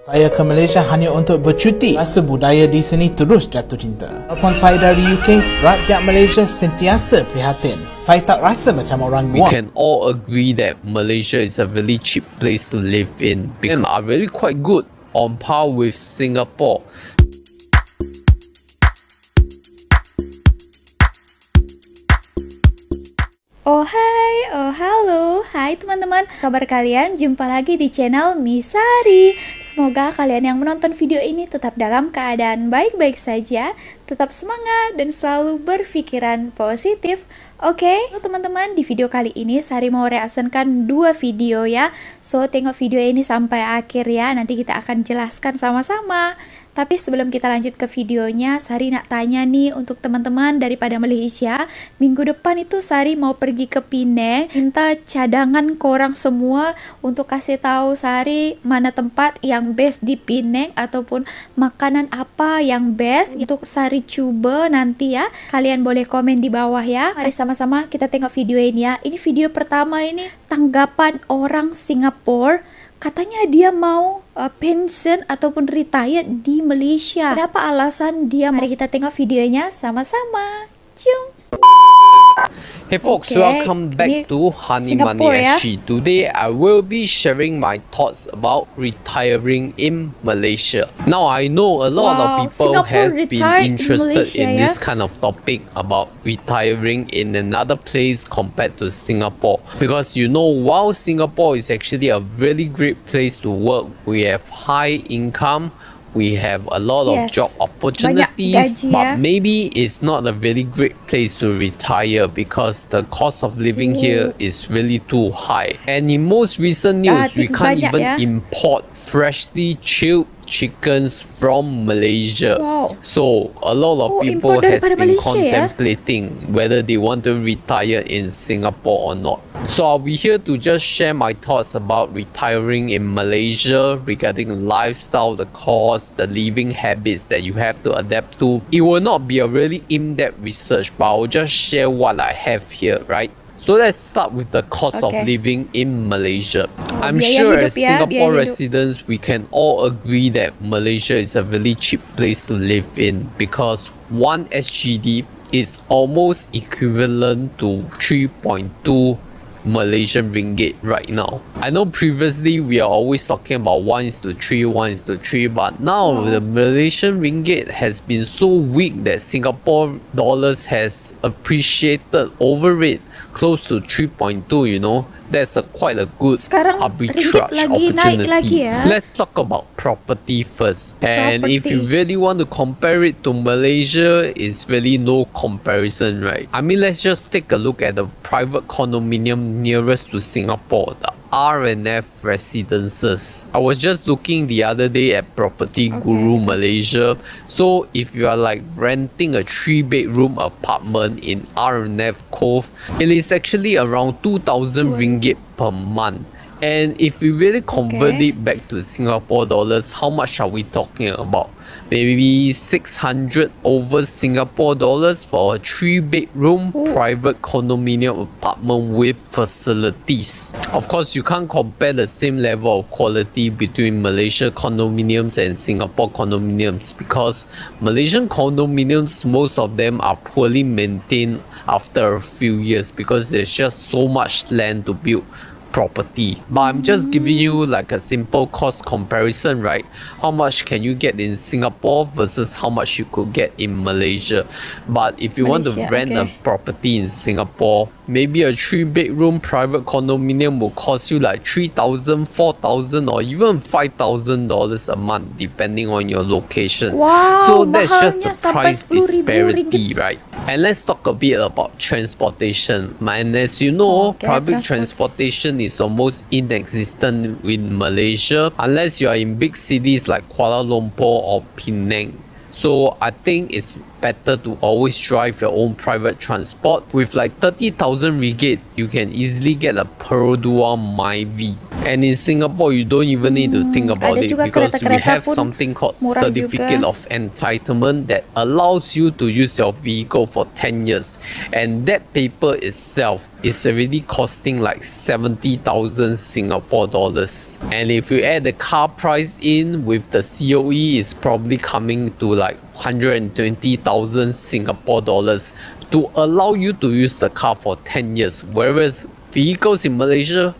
Saya ke Malaysia hanya untuk bercuti. Rasa budaya di sini terus jatuh cinta. Walaupun saya dari UK, rakyat Malaysia sentiasa prihatin. Saya tak rasa macam orang We luar. can all agree that Malaysia is a really cheap place to live in. And are really quite good, on par with Singapore. Oh hai, oh halo, hai teman-teman, kabar kalian? Jumpa lagi di channel Sari. Semoga kalian yang menonton video ini tetap dalam keadaan baik-baik saja, tetap semangat dan selalu berpikiran positif. Oke, teman-teman, di video kali ini Sari mau reaksikan 2 video ya. So, tengok video ini sampai akhir ya, nanti kita akan jelaskan sama-sama. Tapi sebelum kita lanjut ke videonya, Sari nak tanya nih untuk teman-teman daripada Malaysia. Minggu depan itu Sari mau pergi ke Penang, minta cadangan korang semua untuk kasih tahu Sari mana tempat yang best di Penang ataupun makanan apa yang best untuk Sari coba nanti ya. Kalian boleh komen di bawah ya. Mari sama-sama kita tengok video ini ya. Ini video pertama ini tanggapan orang Singapura. Katanya dia mau pension ataupun retire di Malaysia. Kenapa alasan dia? Mari kita tengok videonya sama-sama. Cium. Hey folks, Okay, welcome back ini to Honey Money Singapore ya. SG. Today I will be sharing my thoughts about retiring in Malaysia. Now I know a lot of people Singapore have been retired in interested Malaysia, in ya. this kind of topic about retiring in another place compared to Singapore. Because you know, while Singapore is actually a really great place to work, we have high income, we have a lot of Yes. job opportunities, gaji, but ya. maybe it's not a really great place to retire because the cost of living here is really too high. And in most recent news, we can't banyak, even ya. import freshly chilled chickens from Malaysia. Wow. So a lot of people import has daripada been Malaysia, ya? contemplating whether they want to retire in Singapore or not. So I'll be here to just share my thoughts about retiring in Malaysia regarding lifestyle, the cost, the living habits that you have to adapt to. It will not be a really in-depth research, but I'll just share what I have here, right? So let's start with the cost of Okay. living in Malaysia. I'm biaya sure hidup as ya, Singapore biaya hidup. residents, we can all agree that Malaysia is a really cheap place to live in because 1 SGD is almost equivalent to 3.2 Malaysian ringgit right now. I know previously we are always talking about 1:3, 1:3, but now the Malaysian ringgit has been so weak that Singapore dollars has appreciated over it close to 3.2, you know. That's quite a good Sekarang arbitrage ringgit lagi naik opportunity. lagi ya. Let's talk about property first. And if you really want to compare it to Malaysia, it's really no comparison, right? I mean, let's just take a look at the private condominium nearest to Singapore, the R&F residences. I was just looking the other day at Property Guru Malaysia. So if you are like renting a 3-bedroom apartment in R&F Cove, it is actually around 2,000 ringgit per month. And if we really convert Okay. it back to Singapore dollars, how much are we talking about? Maybe 600 over Singapore dollars for a 3-bedroom private condominium apartment with facilities. Of course, you can't compare the same level of quality between Malaysia condominiums and Singapore condominiums because Malaysian condominiums, most of them are poorly maintained after a few years because there's just so much land to build property. But I'm just giving you like a simple cost comparison, right? How much can you get in Singapore versus how much you could get in Malaysia? But if you want to Malaysia, rent a okay. property in Singapore, maybe a 3-bedroom private condominium will cost you like 3,000, 4,000 or even $5,000 a month depending on your location. Wow, So that's just the mahalnya sampai price 10,000 disparity, ringgit. right? And let's talk a bit about transportation. And as you know, Okay, public transport. transportation is almost inexistent in Malaysia unless you are in big cities like Kuala Lumpur or Penang. So I think it's better to always drive your own private transport. With like 30,000 ringgit, you can easily get a Perodua Myvi. And in Singapore, you don't even need to think about ada it juga because we kereta-kereta have pun something called murah certificate juga. of entitlement that allows you to use your vehicle for 10 years. And that paper itself is already costing like 70,000 Singapore dollars. And if you add the car price in with the COE, it's probably coming to like 120,000 Singapore dollars to allow you to use the car for 10 years. Whereas vehicles in Malaysia,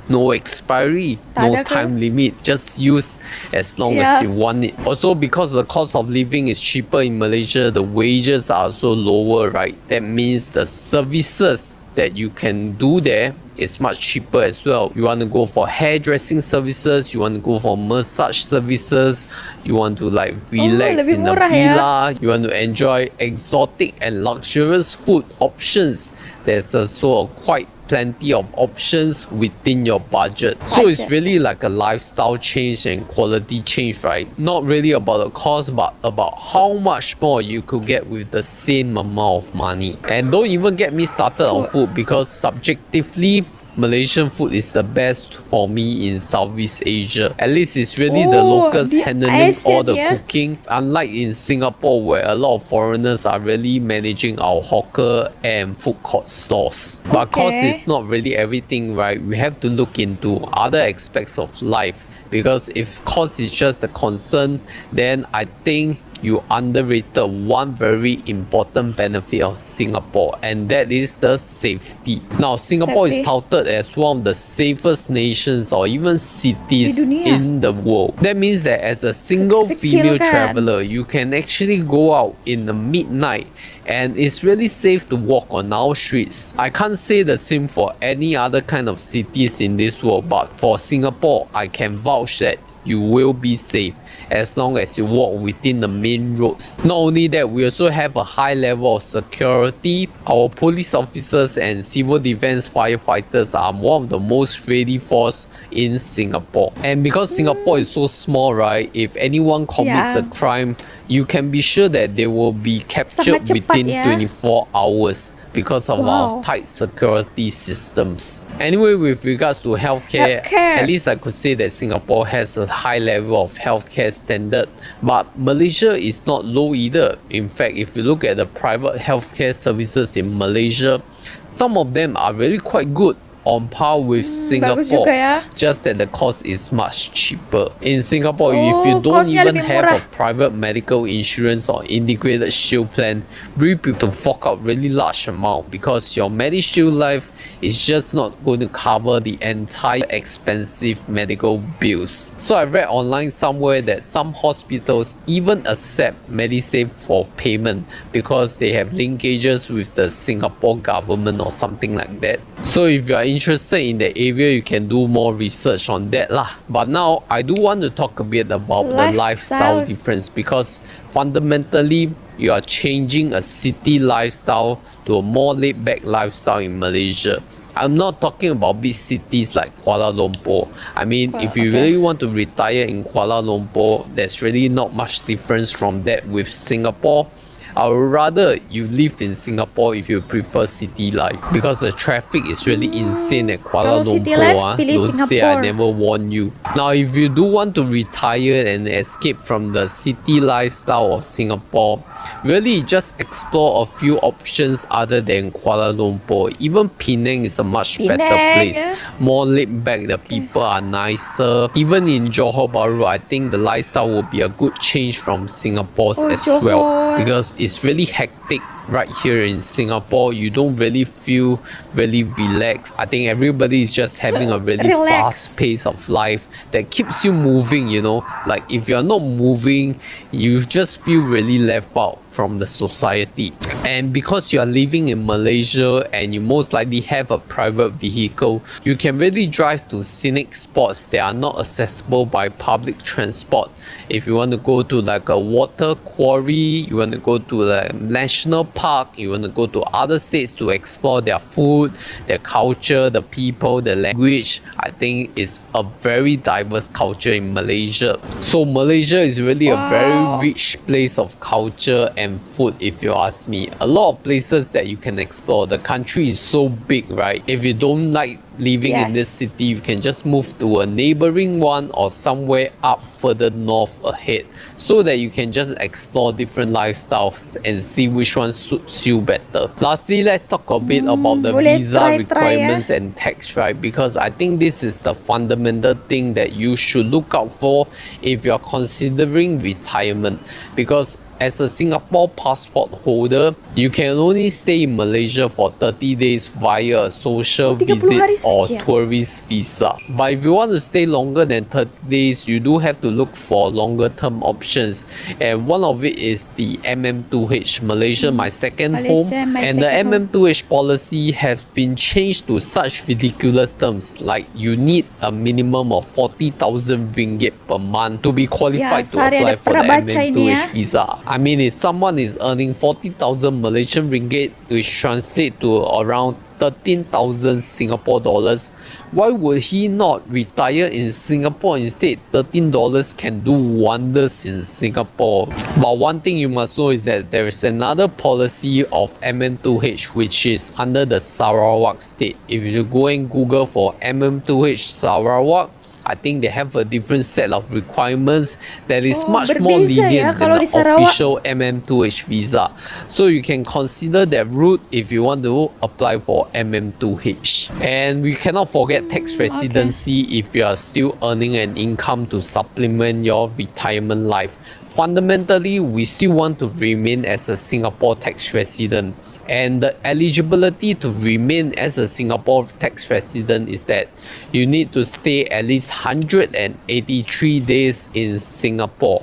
no expiry, Tak no ada ke? time limit, just use as long Yeah. as you want it. Also, because the cost of living is cheaper in Malaysia, the wages are also lower, right? That means the services that you can do there is much cheaper as well. You want to go for hairdressing services, you want to go for massage services, you want to like relax lebih in a murah ya. villa, you want to enjoy exotic and luxurious food options. There's also quite plenty of options within your budget. So it's Budget. really like a lifestyle change and quality change, right? Not really about the cost, but about how much more you could get with the same amount of money. And don't even get me started on food, because subjectively, Malaysian food is the best for me in Southeast Asia. At least it's really the locals di handling all ASEAN the ya. cooking. Unlike in Singapore, where a lot of foreigners are really managing our hawker and food court stores. But cost Okay. is not really everything, right? We have to look into other aspects of life. Because if cost is just a concern, then I think you underrated one very important benefit of Singapore, and that is the safety. Now, Singapore is Safety. touted as one of the safest nations or even cities Di dunia. in the world. That means that as a single Kecil female kan? traveler, you can actually go out in the midnight and it's really safe to walk on our streets. I can't say the same for any other kind of cities in this world, but for Singapore, I can vouch that you will be safe as long as you walk within the main roads. Not only that, we also have a high level of security. Our police officers and civil defense firefighters are one of the most ready force in Singapore. And because Singapore is so small, right, if anyone commits Yeah. a crime, you can be sure that they will be captured Sangat cepat within ya. 24 hours because of our Wow. tight security systems. Anyway, with regards to healthcare, Healthcare. at least I could say that Singapore has a high level of healthcare standard, but Malaysia is not low either. In fact, if you look at the private healthcare services in Malaysia, some of them are really quite good, on par with bagus Singapore, juga ya. just that the cost is much cheaper. In Singapore, if you Oh, don't kosnya even lebih have murah. a private medical insurance or integrated shield plan, we people to fork out really large amount, because your MediShield Life is just not going to cover the entire expensive medical bills. So I read online somewhere that some hospitals even accept MediSave for payment because they have linkages with the Singapore government or something like that. So if you are interested in the area, you can do more research on that lah. But now I do want to talk a bit about the lifestyle Lifestyle. difference, because fundamentally you are changing a city lifestyle to a more laid back lifestyle in Malaysia. I'm not talking about big cities like Kuala Lumpur. I mean, if you okay. really want to retire in Kuala Lumpur, there's really not much difference from that with Singapore. I would rather you live in Singapore if you prefer city life, because the traffic is really insane at Kuala Kalau city Lumpur. life, pilih Don't say I Singapore. never warn you. Now, if you do want to retire and escape from the city lifestyle of Singapore, really just explore a few options other than Kuala Lumpur. Even Penang is a much better Penang, place. yeah. More laid back, the people are nicer. Even in Johor Bahru, I think the lifestyle will be a good change from Singapore's Oh, as well, Johor. because it's really hectic right here in Singapore. You don't really feel really relaxed. I think everybody is just having a really Relax. fast pace of life that keeps you moving, you know. Like if you're not moving, you just feel really left out from the society. And because you are living in Malaysia and you most likely have a private vehicle, you can really drive to scenic spots that are not accessible by public transport. If you want to go to like a water quarry, you want to go to the national park, you want to go to other states to explore their food, their culture, the people, the language, I think it's a very diverse culture in Malaysia. So Malaysia is really a very rich place of culture and food, if you ask me. A lot of places that you can explore. The country is so big, right? If you don't like living in this Yes. city, you can just move to a neighboring one or somewhere up further north ahead, so that you can just explore different lifestyles and see which one suits you better. Lastly, let's talk a bit about the boleh visa try ya. requirements and tax, right? Because I think this is the fundamental thing that you should look out for if you're considering retirement. Because as a Singapore passport holder, you can only stay in Malaysia for 30 days via a social 30 visit hari or saja. tourist visa. But if you want to stay longer than 30 days, you do have to look for longer term options. And one of it is the MM2H, Malaysia My Second Home. Malaysia, my And the second home. MM2H policy has been changed to such ridiculous terms, like you need a minimum of 40,000 ringgit per month to be qualified to Sari apply ada for the pernah baca ini ya. MM2H visa. I mean, if someone is earning 40,000 Malaysian ringgit, which translate to around 13,000 Singapore dollars, why would he not retire in Singapore instead? $13 can do wonders in Singapore. But one thing you must know is that there is another policy of MM2H, which is under the Sarawak state. If you go and Google for MM2H Sarawak, I think they have a different set of requirements that is much more berbeza ya lenient kalau than di the Sarawak. official MM2H visa. So you can consider that route if you want to apply for MM2H. And we cannot forget tax residency if you are still earning an income to supplement your retirement life. Fundamentally, we still want to remain as a Singapore tax resident. And the eligibility to remain as a Singapore tax resident is that you need to stay at least 183 days in Singapore.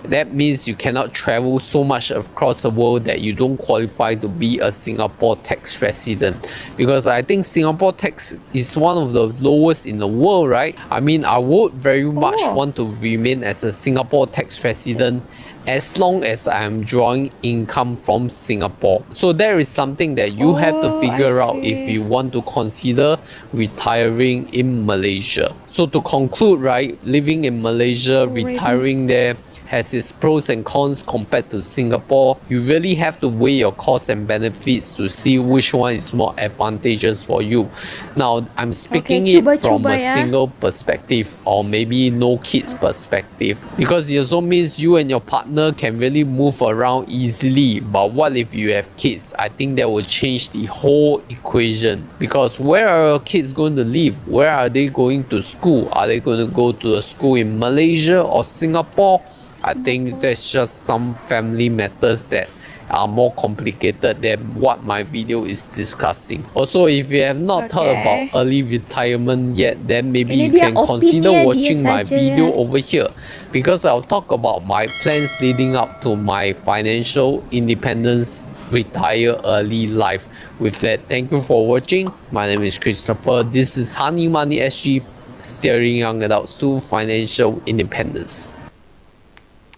That means you cannot travel so much across the world that you don't qualify to be a Singapore tax resident. Because I think Singapore tax is one of the lowest in the world, right? I mean, I would very much want to remain as a Singapore tax resident as long as I'm drawing income from Singapore. So there is something that you have to figure out if you want to consider retiring in Malaysia. So to conclude, right, living in Malaysia, retiring there has its pros and cons compared to Singapore. You really have to weigh your costs and benefits to see which one is more advantageous for you. Now, I'm speaking it from a single perspective or maybe no kids perspective, because it also means you and your partner can really move around easily. But what if you have kids? I think that will change the whole equation, because where are your kids going to live? Where are they going to school? Are they going to go to a school in Malaysia or Singapore? I think that's just some family matters that are more complicated than what my video is discussing. Also, if you have not thought about early retirement yet, then maybe you can consider watching my video over here, because I'll talk about my plans leading up to my financial independence, retire early life. With that, thank you for watching. My name is Christopher. This is Honey Money SG, steering young adults to financial independence.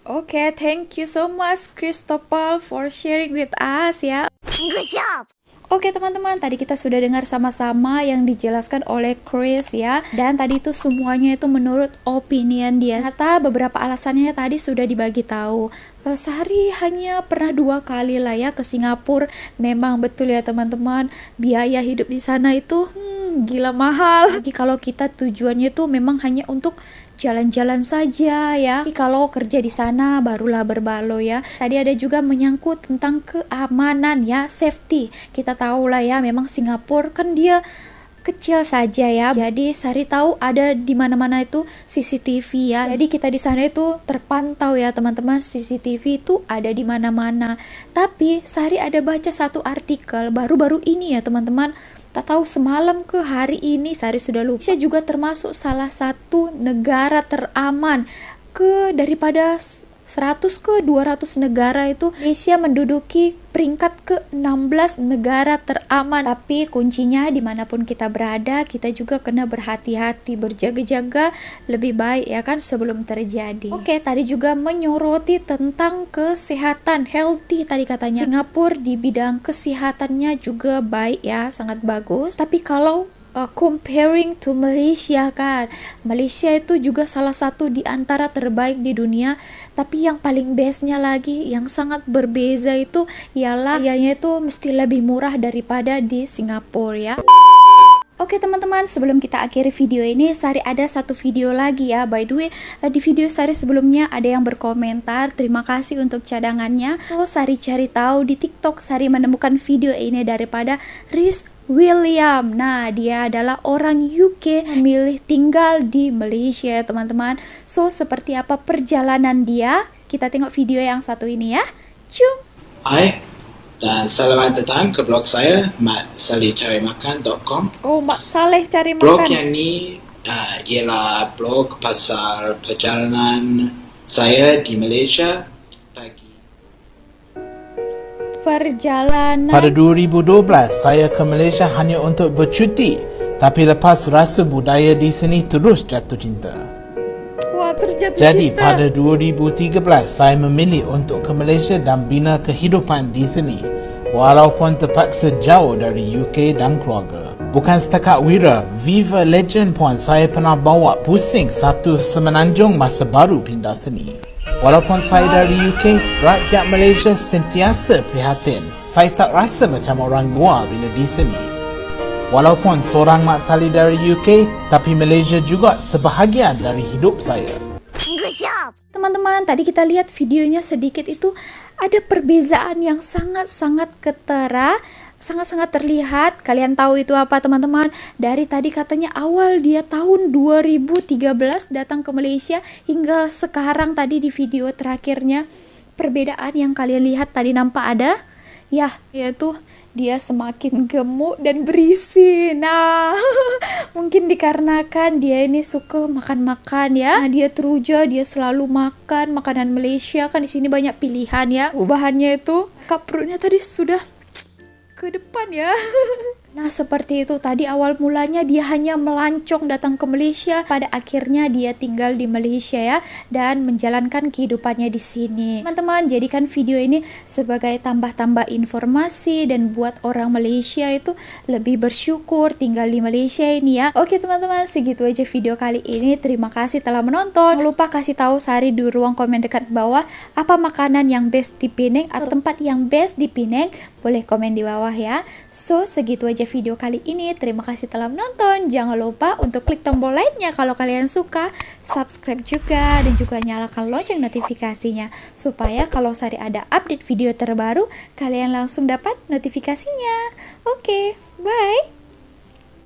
Okay, thank you so much Christopher for sharing with us ya. Good job. Oke teman-teman, tadi kita sudah dengar sama-sama yang dijelaskan oleh Chris ya. Dan tadi itu semuanya itu menurut opinion dia. Ternyata beberapa alasannya tadi sudah dibagi tahu. Sehari hanya pernah 2 kali lah ya ke Singapura. Memang betul ya teman-teman, biaya hidup di sana itu gila mahal. Jadi kalau kita tujuannya itu memang hanya untuk jalan-jalan saja ya. Tapi kalau kerja di sana barulah berbalo ya. Tadi ada juga menyangkut tentang keamanan ya, safety. Kita tahu lah ya, memang Singapura kan dia kecil saja ya. Jadi Sari tahu ada di mana-mana itu CCTV ya. Jadi kita di sana itu terpantau ya teman-teman, CCTV itu ada di mana-mana. Tapi Sari ada baca satu artikel baru-baru ini ya teman-teman. Tak tahu semalam ke hari ini, Sari sudah lupa. Malaysia juga termasuk salah satu negara teraman. Daripada 100 ke 200 negara itu, Malaysia menduduki peringkat ke-16 negara teraman. Tapi kuncinya dimanapun kita berada, kita juga kena berhati-hati, berjaga-jaga lebih baik ya kan sebelum terjadi. Oke, tadi juga menyoroti tentang kesehatan, healthy tadi katanya. Singapura di bidang kesehatannya juga baik ya, sangat bagus. Tapi kalau comparing to Malaysia kan, Malaysia itu juga salah satu di antara terbaik di dunia. Tapi yang paling bestnya lagi, yang sangat berbeza itu ialah biayanya itu mesti lebih murah daripada di Singapura ya. Oke teman-teman, sebelum kita akhiri video ini, Sari ada satu video lagi ya. By the way, di video Sari sebelumnya ada yang berkomentar, terima kasih untuk cadangannya. So, Sari cari tahu di TikTok, Sari menemukan video ini daripada Rhys William. Nah, dia adalah orang UK memilih tinggal di Malaysia teman-teman. So, seperti apa perjalanan dia? Kita tengok video yang satu ini ya. Cum. Hai, dan selamat datang ke blog saya, maksalehcarimakan.com. Oh, Mak Saleh cari Blog makan. yang ni ialah blog pasal perjalanan saya di Malaysia bagi Perjalanan. Pada 2012, saya ke Malaysia hanya untuk bercuti. Tapi lepas rasa budaya di sini terus jatuh cinta. Wah, terjatuh Jadi cinta. pada 2013, saya memilih untuk ke Malaysia dan bina kehidupan di sini. Walaupun terpaksa jauh dari UK dan keluarga. Bukan setakat wira, Viva Legend pun saya pernah bawa pusing satu semenanjung masa baru pindah sini. Walaupun saya dari UK, rakyat Malaysia sentiasa prihatin. Saya tak rasa macam orang luar bila di sini. Walaupun seorang mak saleh dari UK, tapi Malaysia juga sebahagian dari hidup saya. Teman-teman, tadi kita lihat videonya sedikit itu ada perbezaan yang sangat-sangat ketara, sangat-sangat terlihat. Kalian tahu itu apa teman-teman? Dari tadi katanya awal dia tahun 2013 datang ke Malaysia hingga sekarang tadi di video terakhirnya. Perbedaan yang kalian lihat tadi nampak ada? Ya, yaitu dia semakin gemuk dan berisi. Nah, mungkin dikarenakan dia ini suka makan-makan ya. Nah, dia teruja, dia selalu makan makanan Malaysia. Kan di sini banyak pilihan ya. Bahannya itu, kap perutnya tadi sudah ke depan ya. Nah, seperti itu tadi awal mulanya dia hanya melancong datang ke Malaysia, pada akhirnya dia tinggal di Malaysia ya dan menjalankan kehidupannya di sini. Teman-teman, jadikan video ini sebagai tambah-tambah informasi dan buat orang Malaysia itu lebih bersyukur tinggal di Malaysia ini ya. Oke teman-teman, segitu aja video kali ini. Terima kasih telah menonton. Jangan lupa kasih tahu Sari di ruang komen dekat bawah apa makanan yang best di Penang atau tempat yang best di Penang. Boleh komen di bawah ya. So, segitu aja video kali ini. Terima kasih telah menonton. Jangan lupa untuk klik tombol like-nya kalau kalian suka, subscribe juga, dan juga nyalakan lonceng notifikasinya supaya kalau Sari ada update video terbaru, kalian langsung dapat notifikasinya. Oke, bye.